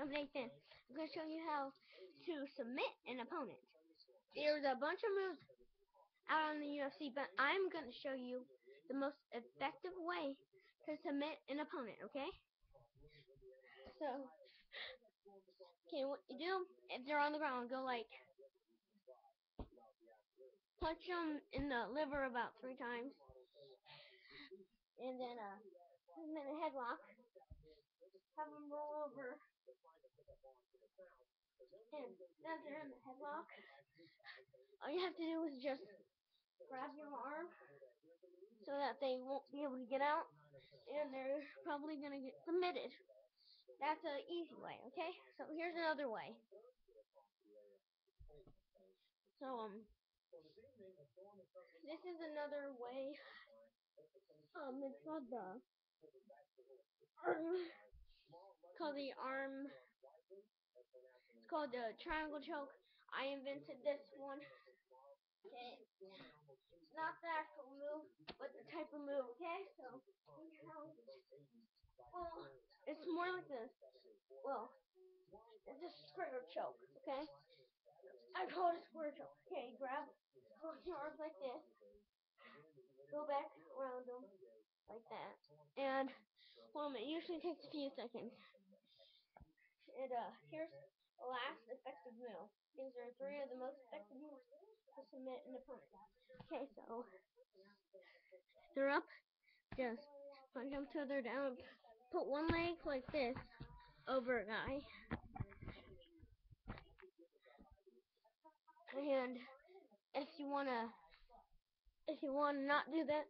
I'm Nathan. I'm going to show you how to submit an opponent. There's a bunch of moves out on the UFC, but I'm going to show you the most effective way to submit an opponent, okay? So, what you do, if they're on the ground, go like, punch them in the liver about 3 times, and then put them in a headlock, have them roll over, and as they're in the headlock, all you have to do is just grab your arm so that they won't be able to get out, and they're probably going to get submitted. That's an easy way, okay? So here's another way. So, this is another way. It's called the arm. It's called the triangle choke. I invented this one. Okay. Not the actual move, but the type of move, okay? So, it's more like this. Well, it's a square choke, okay? I call it a square choke. Okay, grab both your arms like this. Go back around them like that. And, it usually takes a few seconds. And, here's the last effective move. These are 3 of the most effective moves to submit an opponent. Okay, so they're up. Just punch them till they're down. Put one leg like this over a guy. And if you wanna not do that,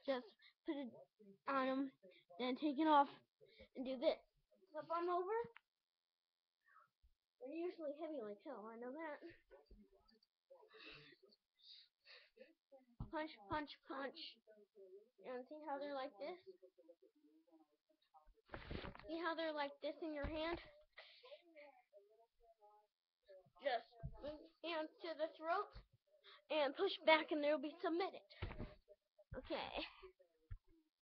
just put it on him, then take it off and do this. Flip them over. They're usually heavy like hell, I know that. Punch, punch, punch. And see how they're like this? See how they're like this in your hand? Just move hands to the throat and push back and they'll be submitted. Okay.